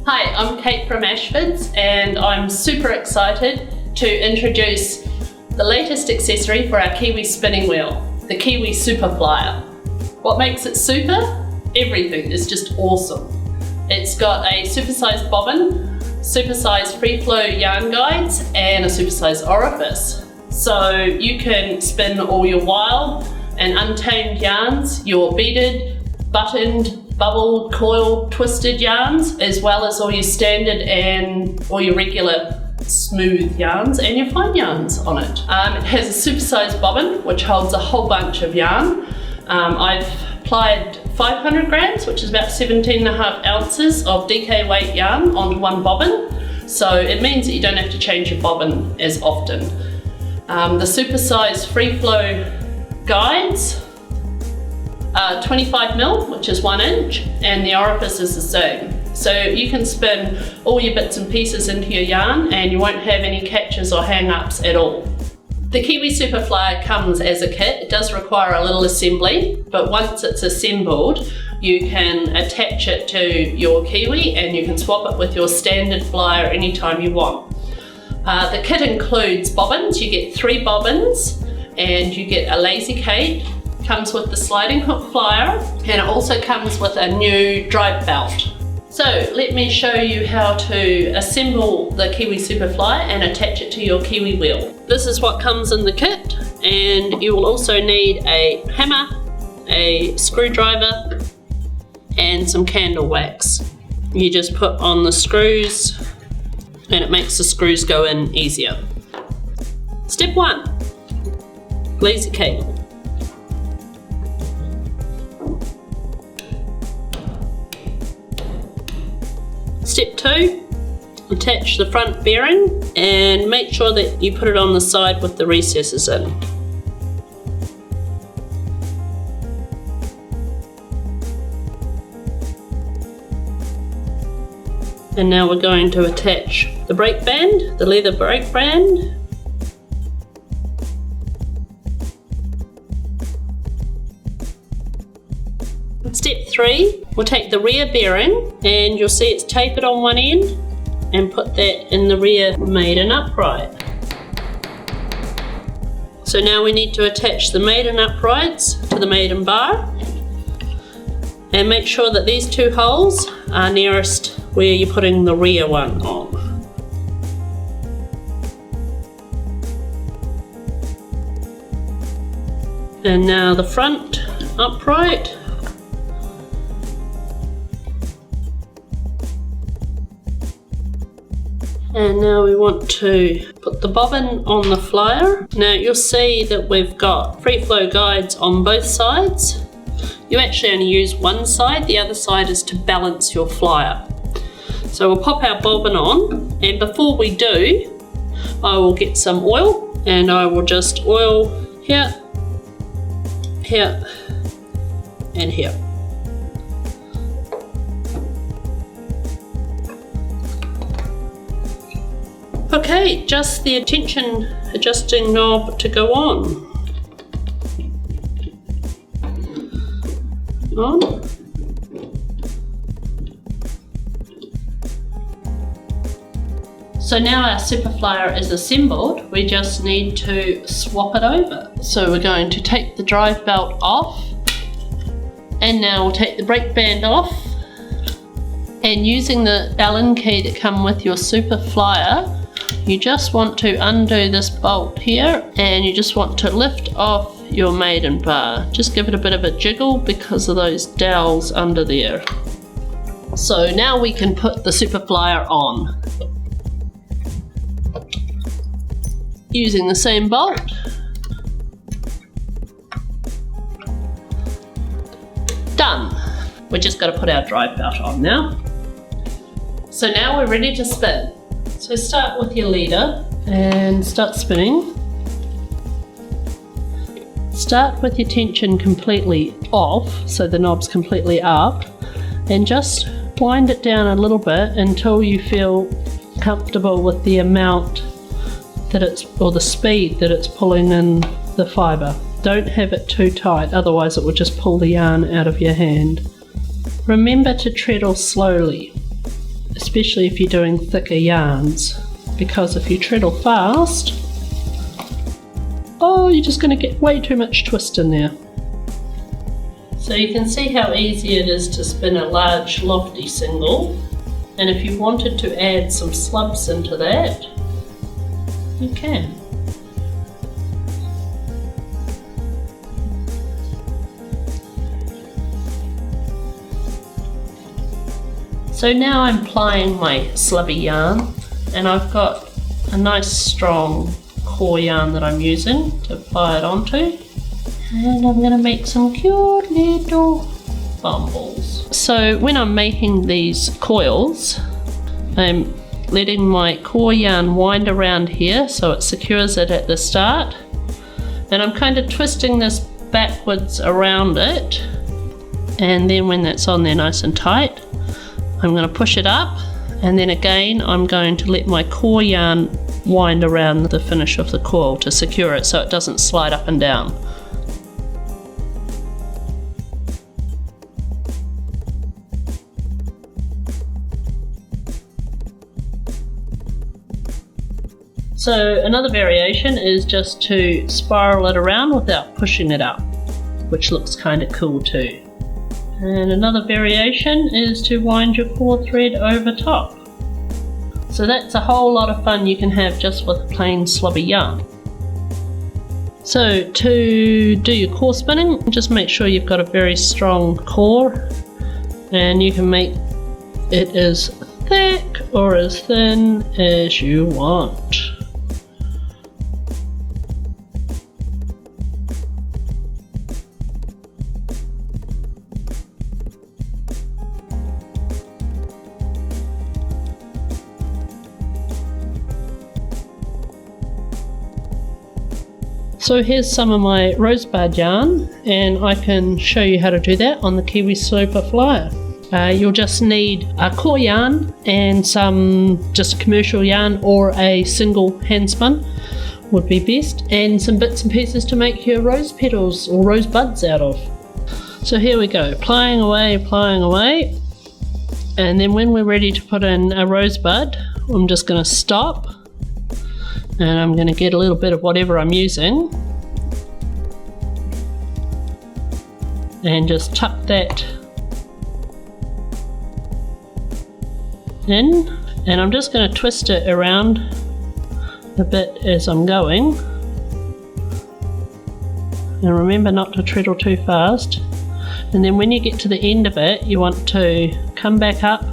Hi, I'm Kate from Ashford's and I'm super excited to introduce the latest accessory for our Kiwi spinning wheel, the Kiwi Super Flyer. What makes it super? Everything is just awesome. It's got a supersized bobbin, supersized free flow yarn guides and a supersized orifice. So you can spin all your wild and untamed yarns, your beaded, buttoned, bubble, coil, twisted yarns, as well as all your standard and all your regular smooth yarns and your fine yarns on it. It has a supersized bobbin which holds a whole bunch of yarn. I've applied 500 grams, which is about 17.5 ounces of DK weight yarn onto one bobbin, so it means that you don't have to change your bobbin as often. The supersized free flow guides 25mm, which is 1 inch, and the orifice is the same. So you can spin all your bits and pieces into your yarn and you won't have any catches or hang-ups at all. The Kiwi Super Flyer comes as a kit. It does require a little assembly, but once it's assembled, you can attach it to your Kiwi and you can swap it with your standard flyer anytime you want. The kit includes bobbins. You get 3 bobbins and you get a lazy Kate. Comes with the sliding hook flyer, and it also comes with a new drive belt. So let me show you how to assemble the Kiwi Super Flyer and attach it to your Kiwi wheel. This is what comes in the kit, and you will also need a hammer, a screwdriver and some candle wax. You just put on the screws and it makes the screws go in easier. Step 1, lazy Kate. Step 2, attach the front bearing and make sure that you put it on the side with the recesses in. And now we're going to attach the brake band, the leather brake band. Step 3, we'll take the rear bearing and you'll see it's tapered on one end and put that in the rear maiden upright. So now we need to attach the maiden uprights to the maiden bar and make sure that these 2 holes are nearest where you're putting the rear one on. And now the front upright. And now we want to put the bobbin on the flyer. Now you'll see that we've got free flow guides on both sides. You actually only use one side, the other side is to balance your flyer. So we'll pop our bobbin on, and before we do, I will get some oil and I will just oil here, here and here. Okay, just the tension adjusting knob to go on. So now our Super Flyer is assembled, we just need to swap it over. So we're going to take the drive belt off, and now we'll take the brake band off, and using the Allen key that come with your Super Flyer, you just want to undo this bolt here and you just want to lift off your maiden bar. Just give it a bit of a jiggle because of those dowels under there. So now we can put the Super Flyer on. Using the same bolt. Done. We've just got to put our drive belt on now. So now we're ready to spin. So start with your leader and start spinning. Start with your tension completely off, so the knob's completely up, and just wind it down a little bit until you feel comfortable with the amount that or the speed that it's pulling in the fibre. Don't have it too tight, otherwise it will just pull the yarn out of your hand. Remember to treadle slowly especially if you're doing thicker yarns, because if you treadle fast, oh, you're just going to get way too much twist in there. So you can see how easy it is to spin a large lofty single, and if you wanted to add some slubs into that, you can. So now I'm plying my slubby yarn, and I've got a nice strong core yarn that I'm using to ply it onto. And I'm going to make some cute little bumbles. So when I'm making these coils, I'm letting my core yarn wind around here so it secures it at the start. And I'm kind of twisting this backwards around it. And then when that's on there nice and tight, I'm going to push it up. And then again, I'm going to let my core yarn wind around the finish of the coil to secure it so it doesn't slide up and down. So another variation is just to spiral it around without pushing it up, which looks kind of cool too. And another variation is to wind your core thread over top. So that's a whole lot of fun you can have just with plain slubby yarn. So to do your core spinning, just make sure you've got a very strong core, and you can make it as thick or as thin as you want. So here's some of my rosebud yarn, and I can show you how to do that on the Kiwi Super Flyer. You'll just need a core yarn and some just commercial yarn, or a single hand spun would be best, and some bits and pieces to make your rose petals or rose buds out of. So here we go, plying away, and then when we're ready to put in a rosebud, I'm just going to stop. And I'm going to get a little bit of whatever I'm using and just tuck that in, and I'm just going to twist it around a bit as I'm going, and remember not to treadle too fast. And then when you get to the end of it, you want to come back up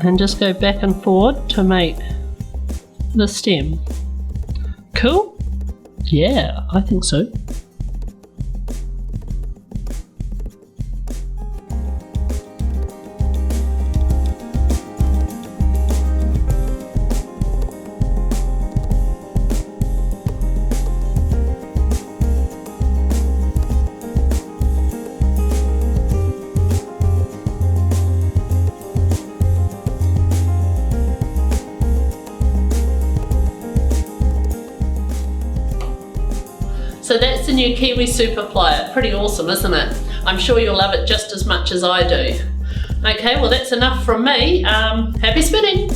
and just go back and forward to make the stem. Cool? Yeah, I think so. So that's the new Kiwi Super Flyer. Pretty awesome, isn't it? I'm sure you'll love it just as much as I do. Okay, well that's enough from me. Happy spinning!